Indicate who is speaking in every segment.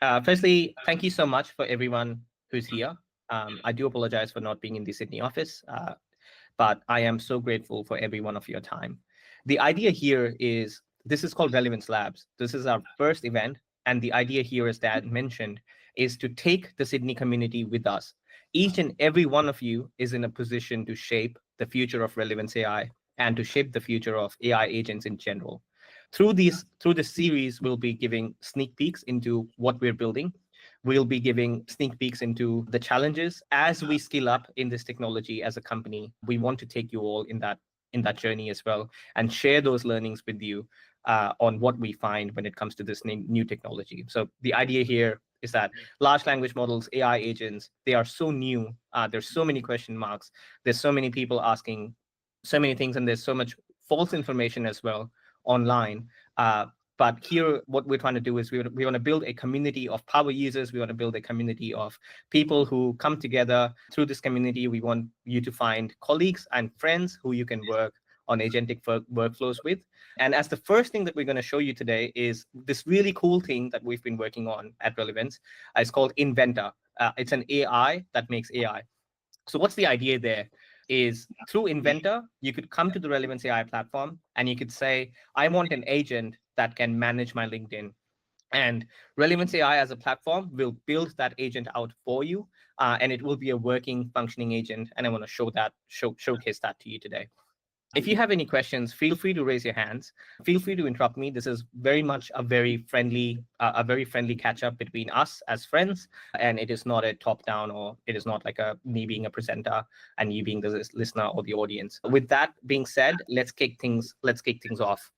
Speaker 1: Firstly, thank you so much for everyone who's here. I do apologize for not being in the Sydney office, but I am so grateful for every one of your time. The idea here is this is called Relevance Labs. This is our first event. And the idea here, as Dad mentioned, is to take the Sydney community with us. Each and every one of you is in a position to shape the future of relevance AI and to shape the future of AI agents in general. Through this series, we'll be giving sneak peeks into what we're building. We'll be giving sneak peeks into the challenges as we scale up in this technology as a company. We want to take you all in that journey as well and share those learnings with you on what we find when it comes to this new technology. So the idea here is that large language models, AI agents, they are so new. There's so many question marks. There's so many people asking so many things, and there's so much false information as well online. But here, what we're trying to do is we want to build a community of power users. We want to build a community of people who come together through this community. We want you to find colleagues and friends who you can work on agentic workflows with. And as the first thing that we're going to show you today is this really cool thing that we've been working on at Relevance. It's called Inventor. It's an AI that makes AI. So what's the idea there? Is through Inventor, you could come to the Relevance AI platform and you could say, I want an agent that can manage my LinkedIn. And Relevance AI as a platform will build that agent out for you, and it will be a working, functioning agent. And I want to showcase that to you today. If you have any questions, feel free to raise your hands. Feel free to interrupt me. This is very much a very friendly catch up between us as friends, and it is not a top down, or it is not like me being a presenter and you being the listener or the audience. With that being said, let's kick things off.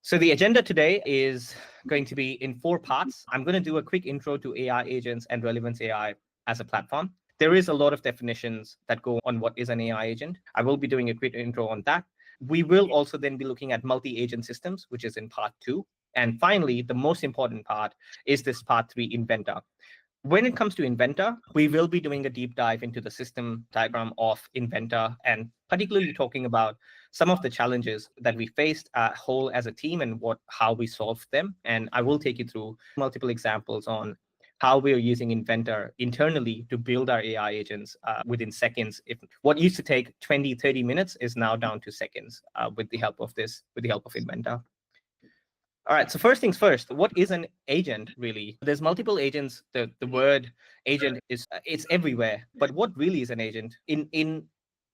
Speaker 1: So the agenda today is going to be in 4 parts. I'm going to do a quick intro to AI agents and Relevance AI as a platform. There is a lot of definitions that go on what is an AI agent. I will be doing a quick intro on that. We will also then be looking at multi-agent systems, which is in part 2. And finally, the most important part is this part 3, Inventor. When it comes to Inventor, we will be doing a deep dive into the system diagram of Inventor, and particularly talking about some of the challenges that we faced whole as a team and how we solved them. And I will take you through multiple examples on how we are using Inventor internally to build our AI agents within seconds. If what used to take 20, 30 minutes is now down to seconds with the help of Inventor. All right, so first things first, what is an agent really? There's multiple agents. The word agent it's everywhere. But what really is an agent? In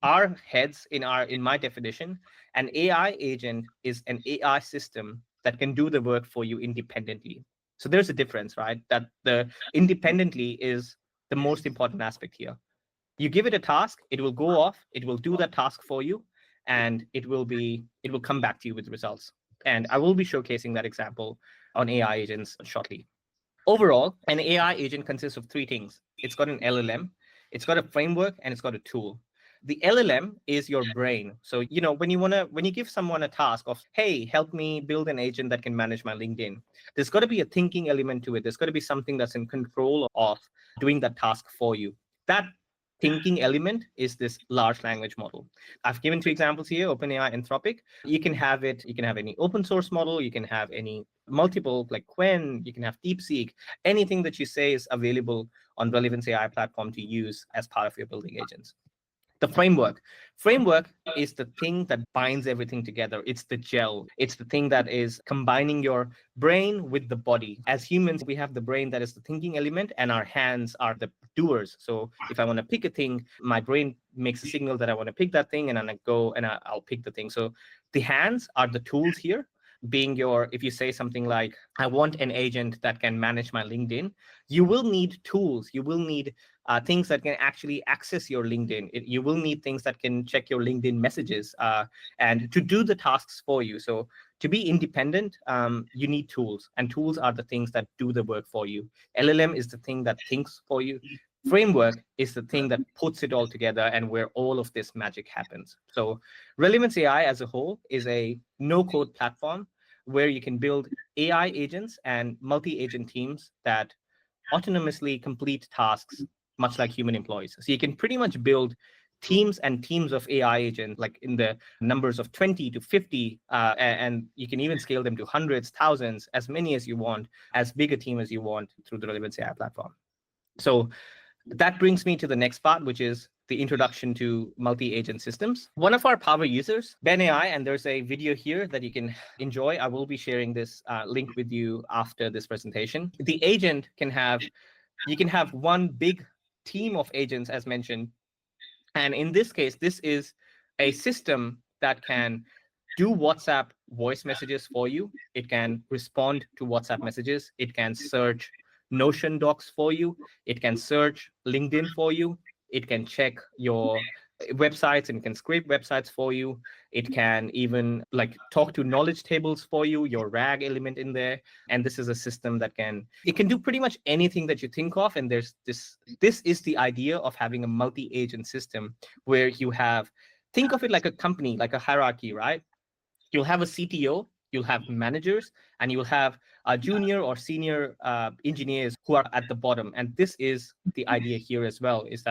Speaker 1: our heads, in my definition, an AI agent is an AI system that can do the work for you independently. So there's a difference, right? That the independently is the most important aspect here. You give it a task, it will go off, it will do that task for you, and it will come back to you with results. And I will be showcasing that example on AI agents shortly. Overall, an AI agent consists of 3 things. It's got an LLM, it's got a framework, and it's got a tool. The LLM is your brain. So, when you give someone a task of, hey, help me build an agent that can manage my LinkedIn, there's got to be a thinking element to it. There's got to be something that's in control of doing that task for you. That thinking element is this large language model. I've given 2 examples here, OpenAI, Anthropic. You can have any open source model, you can have any multiple like Qwen, you can have DeepSeek, anything that you say is available on Relevance AI platform to use as part of your building agents. The framework is the thing that binds everything together. It's the gel. It's the thing that is combining your brain with the body. As humans, we have the brain that is the thinking element, and our hands are the doers. So if I want to pick a thing, my brain makes a signal that I want to pick that thing, and then I go and I'll pick the thing. So the hands are the tools here. If you say something like, I want an agent that can manage my LinkedIn, you will need tools. You will need things that can actually access your LinkedIn. You will need things that can check your LinkedIn messages and to do the tasks for you. So to be independent, you need tools, and tools are the things that do the work for you. LLM is the thing that thinks for you. Framework is the thing that puts it all together and where all of this magic happens. So Relevance AI as a whole is a no-code platform where you can build AI agents and multi-agent teams that autonomously complete tasks much like human employees. So you can pretty much build teams and teams of AI agents, like in the numbers of 20 to 50, and you can even scale them to hundreds, thousands, as many as you want, as big a team as you want through the Relevance AI platform. So that brings me to the next part, which is the introduction to multi-agent systems. One of our power users, Ben AI, and there's a video here that you can enjoy. I will be sharing this link with you after this presentation. The agent you can have one big team of agents, as mentioned. And in this case, this is a system that can do WhatsApp voice messages for you. It can respond to WhatsApp messages. It can search Notion docs for you. It can search LinkedIn for you. It can check your websites and can scrape websites for you. It can even like talk to knowledge tables for you, your RAG element in there. And this is a system that it can do pretty much anything that you think of. And this is the idea of having a multi-agent system where think of it like a company, like a hierarchy, right? You'll have a CTO, you'll have managers, and you'll have junior or senior engineers who are at the bottom. And this is the idea here as well, is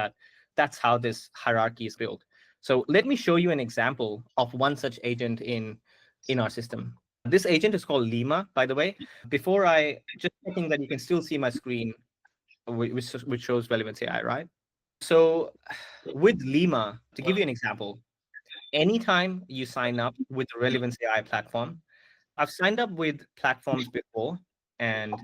Speaker 1: that's how this hierarchy is built. So let me show you an example of one such agent in our system. This agent is called Lima, by the way. Before just checking that you can still see my screen, which shows Relevance AI, right? So with Lima, to give you an example, anytime you sign up with the Relevance AI platform, I've signed up with platforms before, and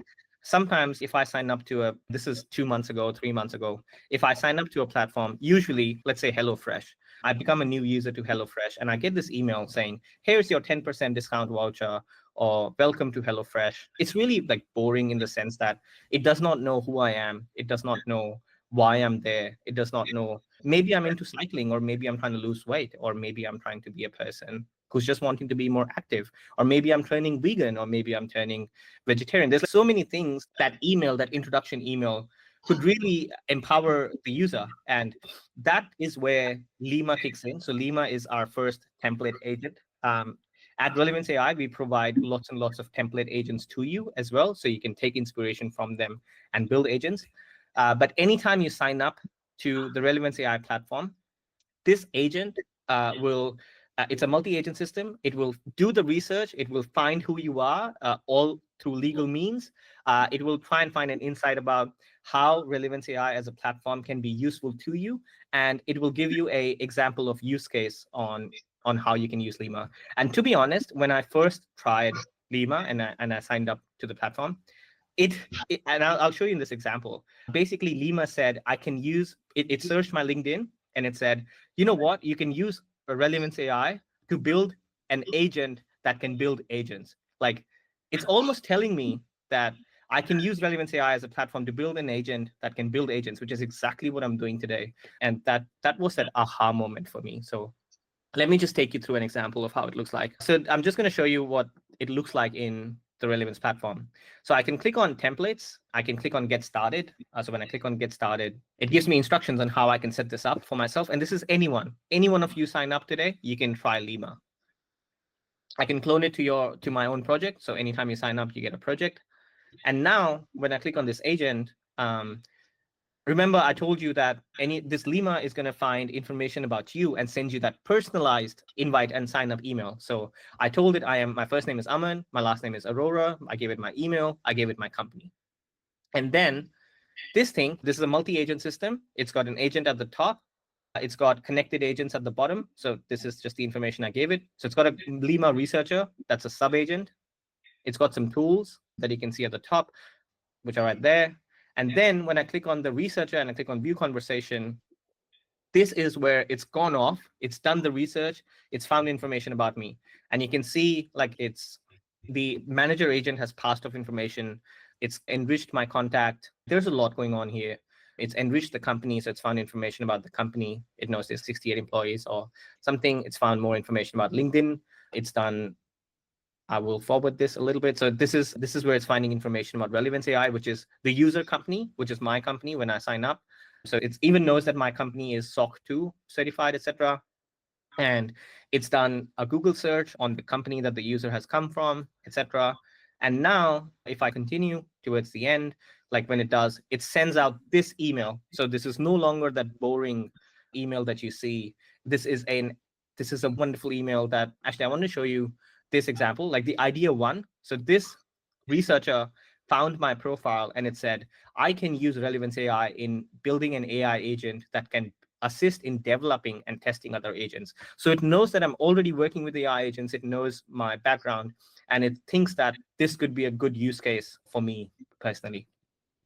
Speaker 1: sometimes if I sign up this is 2 months ago, 3 months ago, if I sign up to a platform, usually, let's say HelloFresh, I become a new user to HelloFresh, and I get this email saying, here's your 10% discount voucher, or welcome to HelloFresh. It's really like boring in the sense that it does not know who I am. It does not know why I'm there. It does not know, maybe I'm into cycling, or maybe I'm trying to lose weight, or maybe I'm trying to be a person who's just wanting to be more active, or maybe I'm turning vegan, or maybe I'm turning vegetarian. There's so many things that introduction email could really empower the user. And that is where Lima kicks in. So Lima is our first template agent. At Relevance AI, we provide lots and lots of template agents to you as well, so you can take inspiration from them and build agents. But anytime you sign up to the Relevance AI platform, this agent it's a multi-agent system. It will do the research. It will find who you are, all through legal means. It will try and find an insight about how Relevance AI as a platform can be useful to you. And it will give you an example of use case on how you can use Lima. And to be honest, when I first tried Lima and I signed up to the platform, and I'll show you in this example. Basically, Lima said, I can use it. It searched my LinkedIn and it said, you know what? You can use a Relevance AI to build an agent that can build agents. Like, it's almost telling me that I can use Relevance AI as a platform to build an agent that can build agents, which is exactly what I'm doing today. And that was that aha moment for me. So let me just take you through an example of how it looks like. So I'm just going to show you what it looks like in the Relevance platform. So I can click on templates. I can click on get started. So when I click on get started, it gives me instructions on how I can set this up for myself. And this is any one of you sign up today, you can try Lima. I can clone it to my own project. So anytime you sign up, you get a project. And now when I click on this agent, remember, I told you that this Lima is going to find information about you and send you that personalized invite and sign up email. So I told it my first name is Aman, my last name is Aurora. I gave it my email. I gave it my company. And then this is a multi-agent system. It's got an agent at the top. It's got connected agents at the bottom. So this is just the information I gave it. So it's got a Lima researcher. That's a sub-agent. It's got some tools that you can see at the top, which are right there. And then when I click on the researcher and I click on view conversation, this is where it's gone off. It's done the research. It's found information about me. And you can see like the manager agent has passed off information. It's enriched my contact. There's a lot going on here. It's enriched the company. So it's found information about the company. It knows there's 68 employees or something. It's found more information about LinkedIn. It's done I will forward this a little bit. So this is where it's finding information about Relevance AI, which is the user company, which is my company when I sign up. So it even knows that my company is SOC 2 certified, etc. And it's done a Google search on the company that the user has come from, etc. And now if I continue towards the end, like when it does, it sends out this email. So this is no longer that boring email that you see, this is a wonderful email that actually I want to show you this example, like the idea one. So this researcher found my profile and it said, I can use Relevance AI in building an AI agent that can assist in developing and testing other agents. So it knows that I'm already working with AI agents. It knows my background, and it thinks that this could be a good use case for me personally.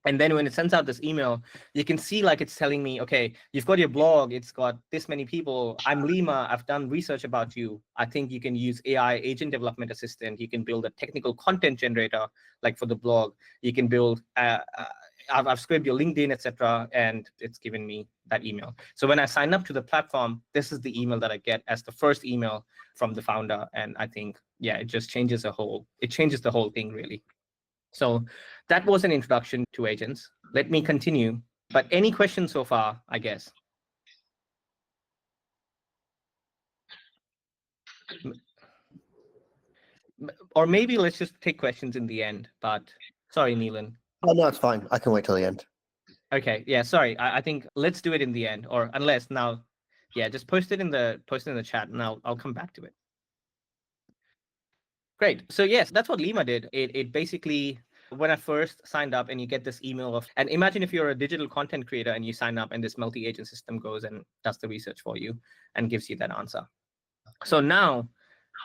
Speaker 1: And then when it sends out this email, you can see like it's telling me, okay, you've got your blog, it's got this many people. I'm Lima, I've done research about you. I think you can use AI agent development assistant. You can build a technical content generator, like for the blog. You can build, I've scraped your LinkedIn, etc. And it's given me that email. So when I sign up to the platform, this is the email that I get as the first email from the founder. And I think, yeah, it just changes the whole thing really. So that was an introduction to agents. Let me continue. But any questions so far, I guess? Or maybe let's just take questions in the end. But sorry, Neelan.
Speaker 2: Oh, no, it's fine. I can wait till the end.
Speaker 1: Okay, yeah, sorry. I think let's do it in the end, or unless now, yeah, just post it in the chat, and I'll come back to it. Great. So yes, that's what Lima did. It basically, when I first signed up and you get this email of, and imagine if you're a digital content creator and you sign up and this multi-agent system goes and does the research for you and gives you that answer. So now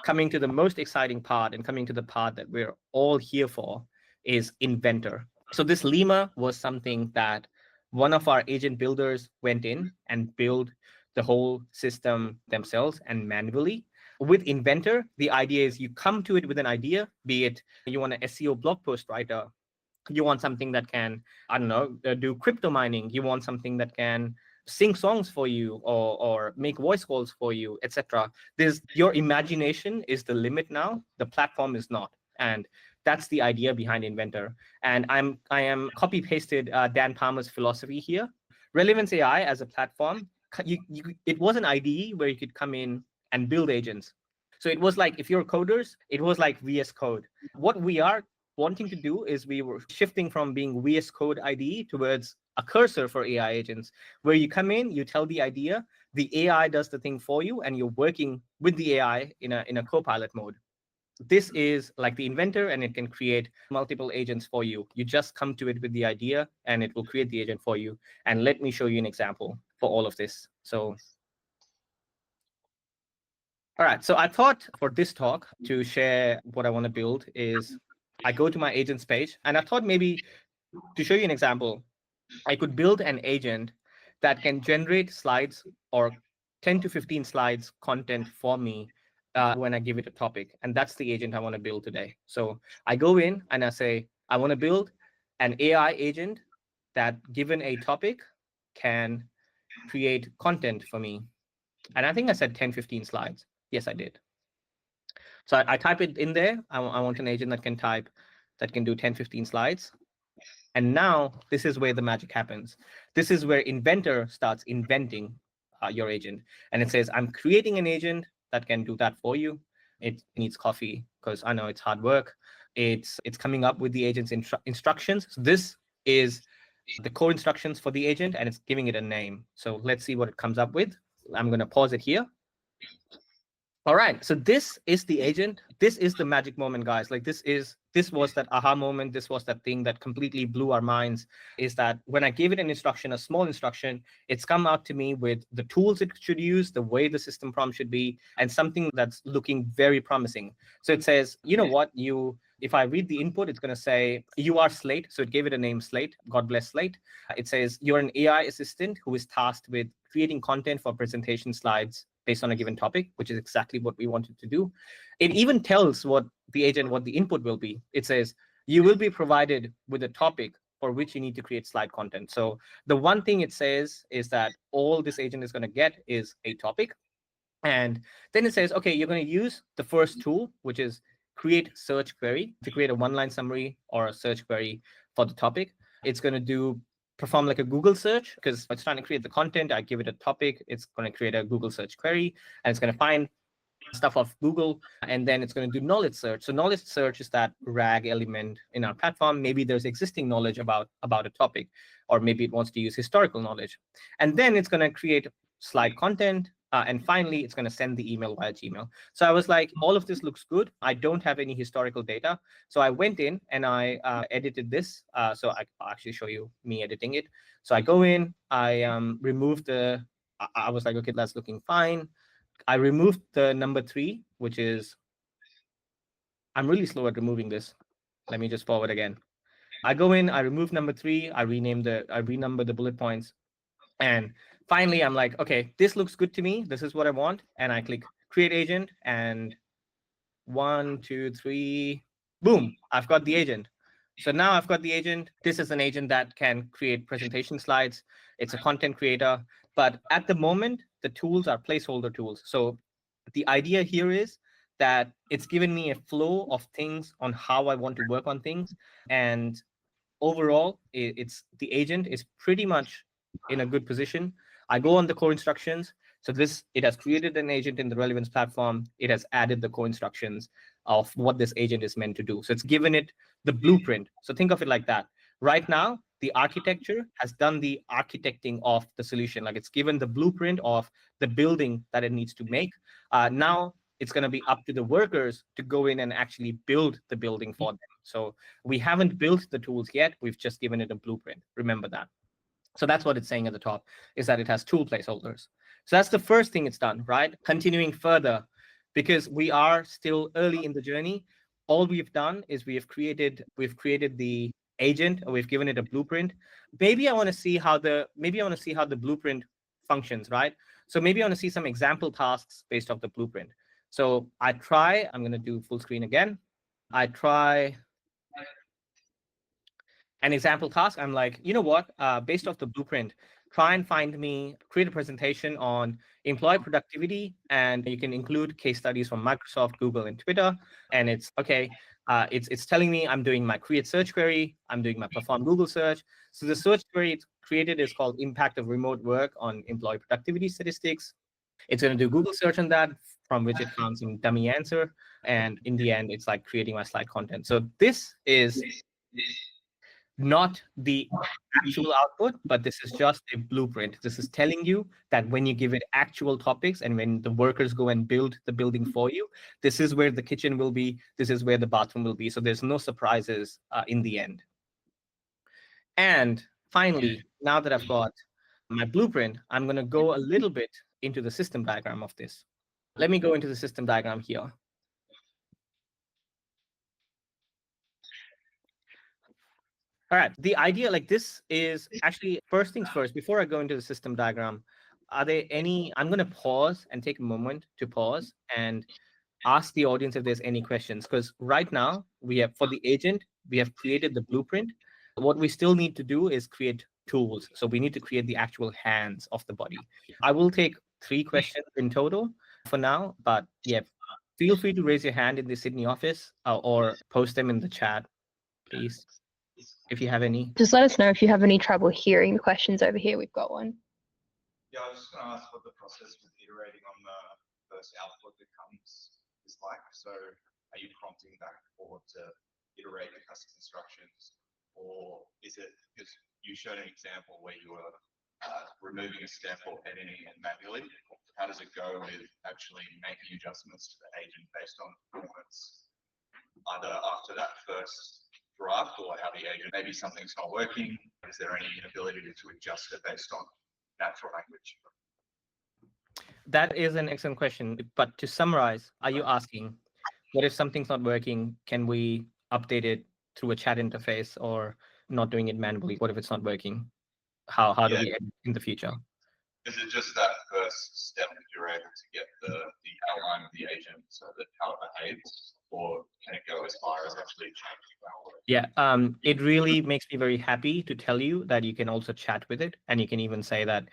Speaker 1: coming to the most exciting part and coming to the part that we're all here for is Inventor. So this Lima was something that one of our agent builders went in and built the whole system themselves and manually. With Inventor, the idea is you come to it with an idea, be it you want an SEO blog post writer, you want something that can, I don't know, do crypto mining, you want something that can sing songs for you or make voice calls for you, etc. Your imagination is the limit now. The platform is not. And that's the idea behind Inventor. And I am copy pasted Dan Palmer's philosophy here. Relevance AI as a platform, it was an IDE where you could come in and build agents. So it was like, if you're coders, it was like VS Code. What we are wanting to do is we were shifting from being VS Code IDE towards a cursor for AI agents, where you come in, you tell the idea, the AI does the thing for you, and you're working with the AI in a co-pilot mode. This is like the Inventor, and it can create multiple agents for you. You just come to it with the idea, and it will create the agent for you. And let me show you an example for all of this. So, all right. So I thought for this talk to share what I want to build is I go to my agents page, and I thought maybe to show you an example, I could build an agent that can generate slides or 10 to 15 slides content for me when I give it a topic. And that's the agent I want to build today. So I go in and I say, I want to build an AI agent that, given a topic, can create content for me. And I think I said 10, 15 slides. Yes, I did. So I type it in there. I want an agent that can do 10, 15 slides. And now this is where the magic happens. This is where Inventor starts inventing your agent. And it says, I'm creating an agent that can do that for you. It needs coffee because I know it's hard work. It's coming up with the agent's instructions. So this is the core instructions for the agent, and it's giving it a name. So let's see what it comes up with. I'm going to pause it here. All right, so this is the agent. This is the magic moment, guys. Like this was that aha moment. This was that thing that completely blew our minds, is that when I gave it an instruction, a small instruction, it's come out to me with the tools it should use, the way the system prompt should be, and something that's looking very promising. So it says, you know what, if I read the input, it's going to say, you are Slate. So it gave it a name, Slate. God bless Slate. It says, you're an AI assistant who is tasked with creating content for presentation slides based on a given topic, which is exactly what we wanted to do. It even tells what the input will be. It says, you will be provided with a topic for which you need to create slide content. So the one thing it says is that all this agent is going to get is a topic. And then it says, okay, you're going to use the first tool, which is create search query, to create a one-line summary or a search query for the topic. It's going to perform like a Google search, because it's trying to create the content. I give it a topic. It's going to create a Google search query, and it's going to find stuff off Google, and then it's going to do knowledge search. So knowledge search is that RAG element in our platform. Maybe there's existing knowledge about a topic, or maybe it wants to use historical knowledge. And then it's going to create slide content, and finally, it's going to send the email via Gmail. So I was like, all of this looks good. I don't have any historical data. So I went in and I edited this. So I'll actually show you me editing it. So I go in, I remove I was like, okay, that's looking fine. I removed the number 3, which is, I'm really slow at removing this. Let me just forward again. I go in, I remove number 3, I renumber the bullet points. And finally, I'm like, okay, this looks good to me. This is what I want. And I click create agent, and 1, 2, 3, boom, I've got the agent. So now I've got the agent. This is an agent that can create presentation slides. It's a content creator. But at the moment, the tools are placeholder tools. So the idea here is that it's given me a flow of things on how I want to work on things. And overall, it's the agent is pretty much in a good position. I go on the core instructions. So it has created an agent in the Relevance platform. It has added the core instructions of what this agent is meant to do. So it's given it the blueprint. So think of it like that. Right now, the architecture has done the architecting of the solution. Like it's given the blueprint of the building that it needs to make. Now it's going to be up to the workers to go in and actually build the building for them. So we haven't built the tools yet. We've just given it a blueprint. Remember that. So that's what it's saying at the top, is that it has tool placeholders. So that's the first thing it's done, right? Continuing further, because we are still early in the journey, all we've done is we've created the agent, or we've given it a blueprint. Maybe I want to see how the blueprint functions, right? So maybe I want to see some example tasks based off the blueprint. So I'm going to do full screen again. I try an example task. I'm like, you know what? Based off the blueprint, try and create a presentation on employee productivity, and you can include case studies from Microsoft, Google, and Twitter. And it's okay. It's telling me I'm doing my create search query. I'm doing my perform Google search. So the search query it's created is called impact of remote work on employee productivity statistics. It's going to do Google search on that, from which it found some dummy answer. And in the end, it's like creating my slide content. So this is not the actual output, but this is just a blueprint. This is telling you that when you give it actual topics and when the workers go and build the building for you, this is where the kitchen will be, this is where the bathroom will be. So there's no surprises in the end. And finally, now that I've got my blueprint, I'm going to go a little bit into the system diagram of this. Let me go into the system diagram here. All right, the idea like this is actually, first things first, before I go into the system diagram, I'm going to pause and take a moment to pause and ask the audience if there's any questions, because right now for the agent, we have created the blueprint. What we still need to do is create tools. So we need to create the actual hands of the body. I will take 3 questions in total for now, but yeah, feel free to raise your hand in the Sydney office or post them in the chat, please, if you have any.
Speaker 3: Just let us know if you have any trouble hearing the questions over here. We've got one.
Speaker 4: Yeah, I was just going to ask what the process with iterating on the first output that comes is like. So are you prompting back and forth to iterate the custom instructions? Or is it, because you showed an example where you were removing a step or editing it manually. How does it go with actually making adjustments to the agent based on performance, either after that first draft or how the agent, maybe something's not working? Is there any ability to adjust it based on natural language?
Speaker 1: That is an excellent question. But to summarize, are you asking, what if something's not working? Can we update it through a chat interface or not doing it manually? What if it's not working? How do we edit in the future?
Speaker 4: Is it just that first step that you're able to get the outline of the agent so that how it behaves, or can it go as far as actually changing how it works?
Speaker 1: Yeah, it really makes me very happy to tell you that you can also chat with it, and you can even say that,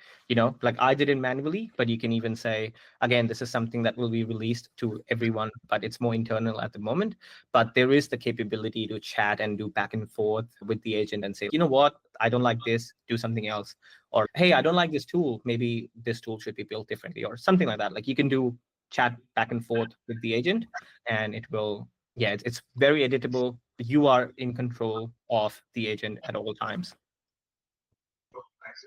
Speaker 1: like I did it manually, but you can even say, again, this is something that will be released to everyone, but it's more internal at the moment. But there is the capability to chat and do back and forth with the agent and say, you know what, I don't like this, do something else. Or, hey, I don't like this tool, maybe this tool should be built differently, or something like that. Like you can do chat back and forth with the agent, and it will, yeah, it's very editable. You are in control of the agent at all times.
Speaker 4: Cool, thanks.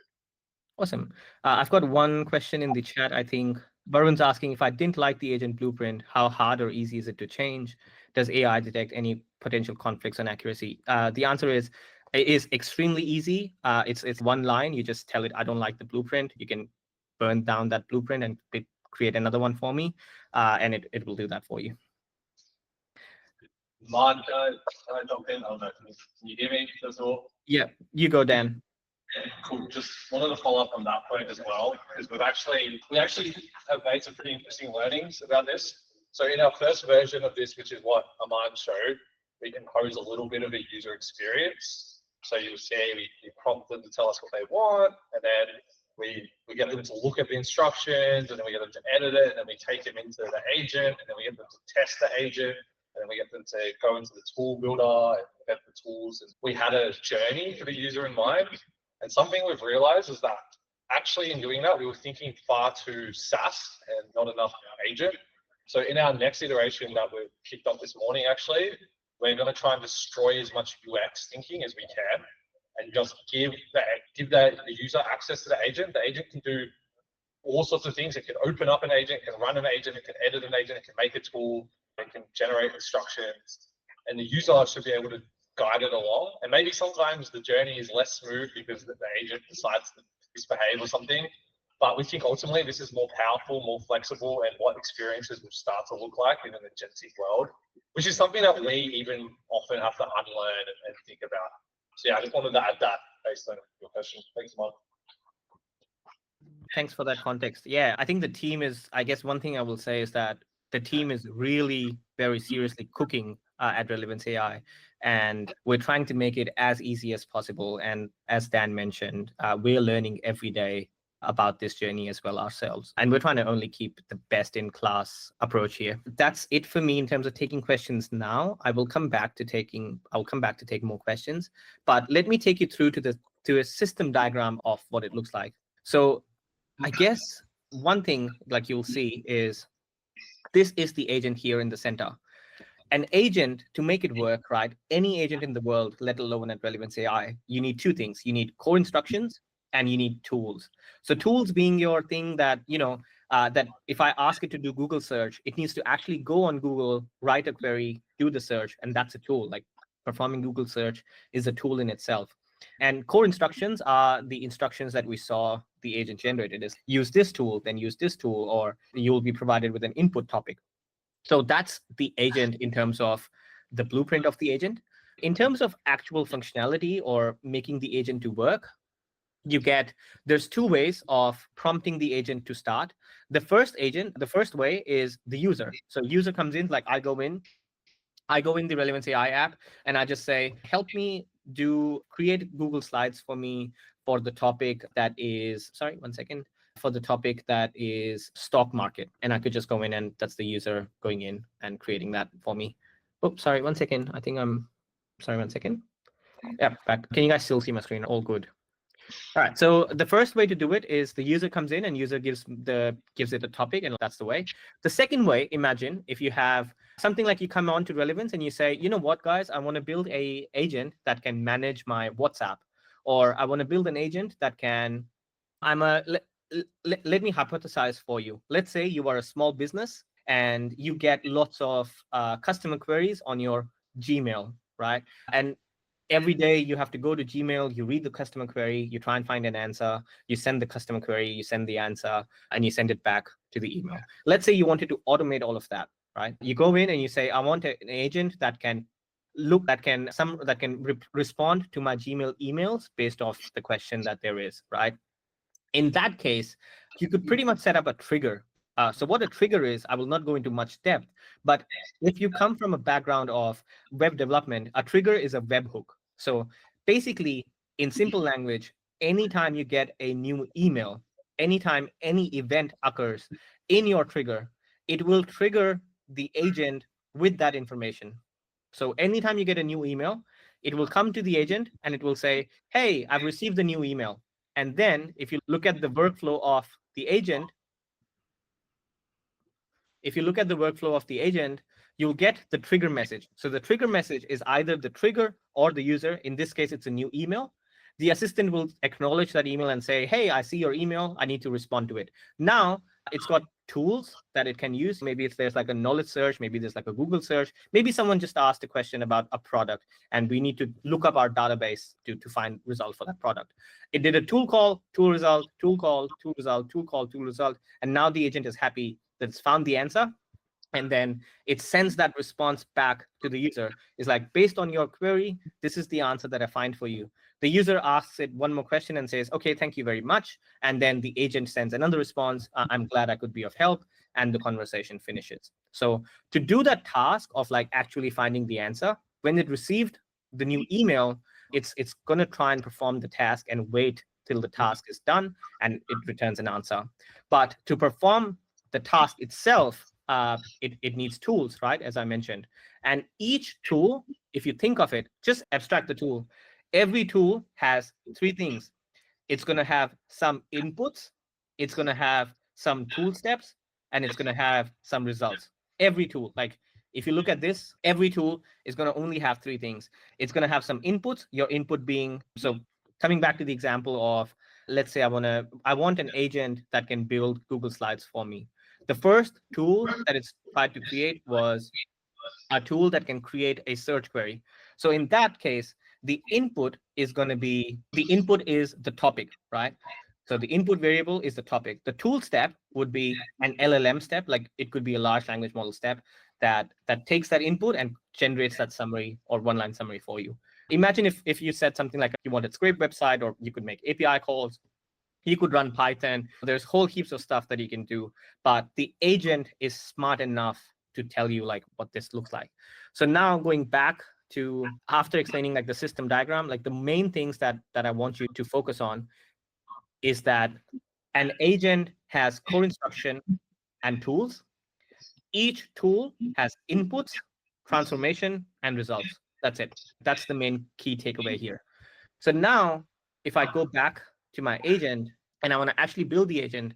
Speaker 1: Awesome. I've got one question in the chat. I think Varun's asking, if I didn't like the agent blueprint, how hard or easy is it to change? Does AI detect any potential conflicts on accuracy? The answer is, it is extremely easy. It's one line. You just tell it, I don't like the blueprint. You can burn down that blueprint and create another one for me, and it will do that for you.
Speaker 5: Aman, can I jump in? I don't know. Can you hear me first of all?
Speaker 1: Yeah, you go, Dan.
Speaker 5: Cool. Just wanted to follow up on that point as well, because we actually have made some pretty interesting learnings about this. So in our first version of this, which is what Aman showed, we compose a little bit of a user experience. So you'll see we prompt them to tell us what they want, and then we get them to look at the instructions, and then we get them to edit it, and then we take them into the agent, and then we get them to test the agent, and then we get them to go into the tool builder and get the tools. And we had a journey for the user in mind. And something we've realized is that actually in doing that, we were thinking far too SaaS and not enough agent. So in our next iteration that we've kicked off this morning, actually, we're going to try and destroy as much UX thinking as we can and just give the user access to the agent. The agent can do all sorts of things. It can open up an agent, it can run an agent, it can edit an agent, it can make a tool, it can generate instructions. And the user should be able to guide it along. And maybe sometimes the journey is less smooth because the agent decides to misbehave or something. But we think ultimately this is more powerful, more flexible, and what experiences will start to look like in an agentic world, which is something that we even often have to unlearn and think about. So yeah, I just wanted to add that based on your question. Thanks, Mark.
Speaker 1: Thanks for that context. Yeah, I think the team is, I guess one thing I will say is that the team is really very seriously cooking at Relevance AI, and we're trying to make it as easy as possible. And as Dan mentioned, we're learning every day about this journey as well ourselves. And we're trying to only keep the best in class approach here. That's it for me in terms of taking questions now. I'll come back to take more questions, but let me take you through to a system diagram of what it looks like. So I guess one thing, like you'll see, is this is the agent here in the center. An agent, to make it work, right? Any agent in the world, let alone at Relevance AI, you need two things. You need core instructions and you need tools. So tools being your thing that, that if I ask it to do Google search, it needs to actually go on Google, write a query, do the search, and that's a tool. Like performing Google search is a tool in itself. And core instructions are the instructions that we saw the agent generated is use this tool, then use this tool, or you'll be provided with an input topic. So that's the agent in terms of the blueprint of the agent. In terms of actual functionality or making the agent to work, there's two ways of prompting the agent to start. The first way is the user. So user comes in, like I go in the Relevance AI app and I just say, help me create Google Slides for me for the topic that is, for the topic that is stock market. And I could just go in and that's the user going in and creating that for me. Oh, sorry, 1 second. Sorry, 1 second. Yeah, back. Can you guys still see my screen? All good. All right, so the first way to do it is the user comes in and user gives it a topic, and that's the way. The second way, imagine if you have something like you come on to Relevance and you say, you know what, guys, I want to build a agent that can manage my WhatsApp, or I want to build an agent that can, let me hypothesize for you. Let's say you are a small business and you get lots of customer queries on your Gmail, right? And every day you have to go to Gmail, you read the customer query, you try and find an answer, you send the customer query, you send the answer, and you send it back to the email. Let's say you wanted to automate all of that, right? You go in and you say, I want an agent that can respond to my Gmail emails based off the question that there is, right? In that case, you could pretty much set up a trigger. So what a trigger is, I will not go into much depth, but if you come from a background of web development, a trigger is a webhook. So basically, in simple language, anytime you get a new email, anytime any event occurs in your trigger, it will trigger the agent with that information. So anytime you get a new email, it will come to the agent and it will say, hey, I've received the new email. And then if you look at the workflow of the agent, you'll get the trigger message. So the trigger message is either the trigger or the user. In this case, it's a new email. the assistant will acknowledge that email and say, hey, I see your email, I need to respond to it. Now it's got tools that it can use. Maybe if there's like a knowledge search, maybe there's like a Google search, maybe someone just asked a question about a product and we need to look up our database to find results for that product. It did a tool call, tool result, tool call, tool result, tool call, tool result. And now the agent is happy that it's found the answer. And then it sends that response back to the user. It's like, based on your query, this is the answer that I find for you. The user asks it one more question and says, okay, thank you very much. And then the agent sends another response, I'm glad I could be of help. And the conversation finishes. So to do that task of like actually finding the answer, when it received the new email, it's going to try and perform the task and wait till the task is done and it returns an answer. But to perform the task itself, it needs tools, right? As I mentioned. And each tool, if you think of it, just abstract the tool. Every tool has three things. It's going to have some inputs, it's going to have some tool steps, and it's going to have some results. Every tool, like if you look at this, every tool is going to only have three things. It's going to have some inputs, your input being, so coming back to the example of, let's say I want an agent that can build Google Slides for me. The first tool that it's tried to create was a tool that can create a search query. So in that case, the input is going to be, the input is the topic, right? So the input variable is the topic. The tool step would be an LLM step, like it could be a large language model step that takes that input and generates that summary or one-line summary for you. Imagine if you said something like you wanted scrape website, or you could make API calls, you could run Python. There's whole heaps of stuff that you can do, but the agent is smart enough to tell you like what this looks like. So now going back to, after explaining like the system diagram, like the main things that I want you to focus on is that an agent has core instruction and tools. Each tool has inputs, transformation, and results. That's it. That's the main key takeaway here. So now if I go back to my agent and I want to actually build the agent,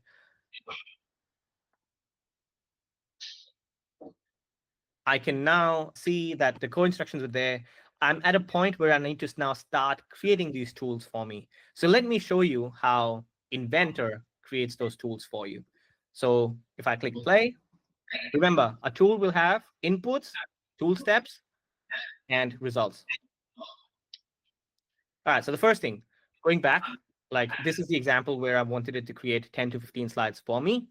Speaker 1: I can now see that the core instructions are there. I'm at a point where I need to now start creating these tools for me. So let me show you how Inventor creates those tools for you. So if I click play, remember, a tool will have inputs, tool steps, and results. All right, so the first thing, going back, like this is the example where I wanted it to create 10 to 15 slides for me.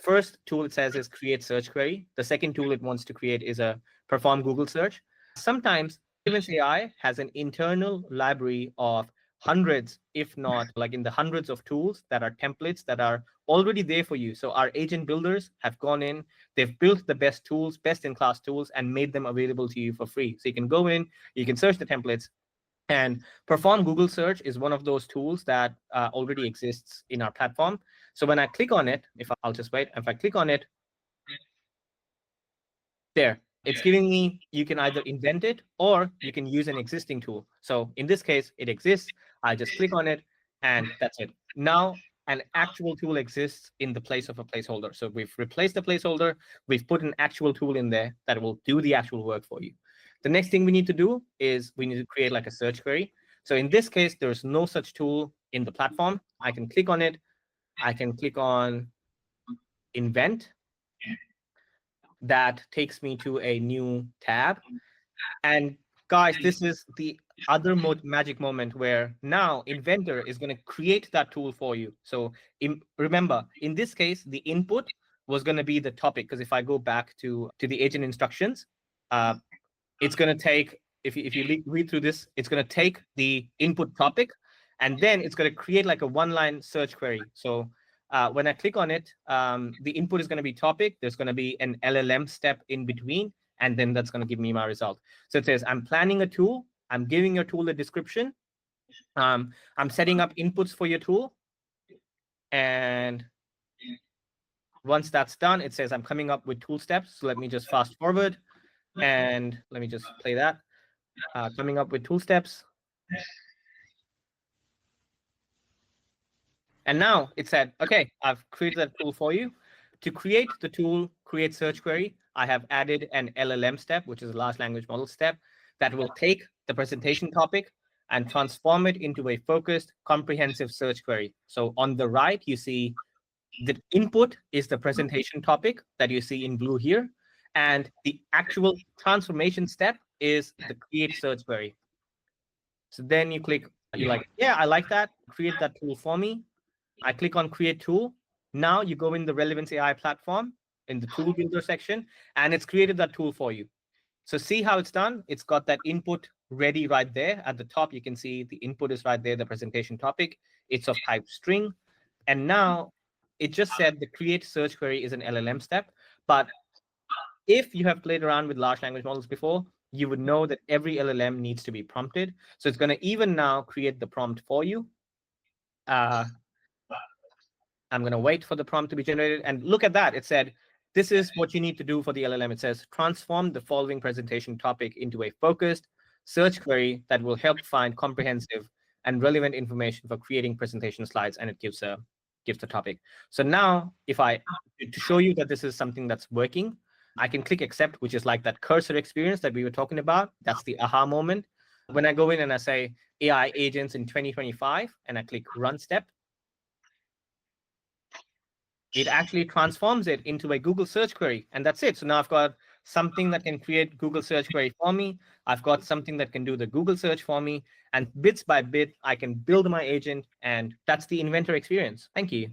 Speaker 1: First tool it says is create search query. The second tool it wants to create is a perform Google search. Sometimes Relevance AI has an internal library of hundreds, if not like in the hundreds of tools that are templates that are already there for you. So our agent builders have gone in, they've built the best tools, best in class tools, and made them available to you for free. So you can go in, you can search the templates. And perform Google search is one of those tools that already exists in our platform. So when I click on it, I'll just wait, if I click on it, there, it's giving me, you can either invent it or you can use an existing tool. So in this case, it exists. I just click on it and that's it. Now an actual tool exists in the place of a placeholder. So we've replaced the placeholder, we've put an actual tool in there that will do the actual work for you. The next thing we need to do is we need to create like a search query. So in this case, there's no such tool in the platform. I can click on it. I can click on invent. That takes me to a new tab. And guys, this is the other magic moment where now Inventor is going to create that tool for you. So remember, in this case, the input was going to be the topic, because if I go back to the agent instructions, it's going to take, if you read through this, it's going to take the input topic, and then it's going to create like a one-line search query. So when I click on it, the input is going to be topic. There's going to be an LLM step in between, and then that's going to give me my result. So it says, I'm planning a tool. I'm giving your tool a description. I'm setting up inputs for your tool. And once that's done, it says I'm coming up with tool steps. So let me just fast forward. And let me just play that. Coming up with tool steps. And now it said, okay, I've created that tool for you. To create the tool, create search query, I have added an LLM step, which is a large language model step, that will take the presentation topic, and transform it into a focused, comprehensive search query. So on the right, you see the input is the presentation topic that you see in blue here. And the actual transformation step is the create search query. So then you click, you're like, yeah, I like that. Create that tool for me. I click on create tool. Now you go in the Relevance AI platform in the tool builder section, and it's created that tool for you. So see how it's done? It's got that input ready right there. At the top, you can see the input is right there, the presentation topic. It's of type string. And now it just said the create search query is an LLM step. But if you have played around with large language models before, you would know that every LLM needs to be prompted. So it's going to even now create the prompt for you. I'm going to wait for the prompt to be generated. And look at that. It said, this is what you need to do for the LLM. It says, transform the following presentation topic into a focused search query that will help find comprehensive and relevant information for creating presentation slides. And it gives the topic. So now, to show you that this is something that's working, I can click accept, which is like that cursor experience that we were talking about. That's the aha moment. When I go in and I say AI agents in 2025, and I click run step, it actually transforms it into a Google search query. And that's it. So now I've got something that can create Google search query for me. I've got something that can do the Google search for me. And bits by bit, I can build my agent. And that's the Inventor experience. Thank you.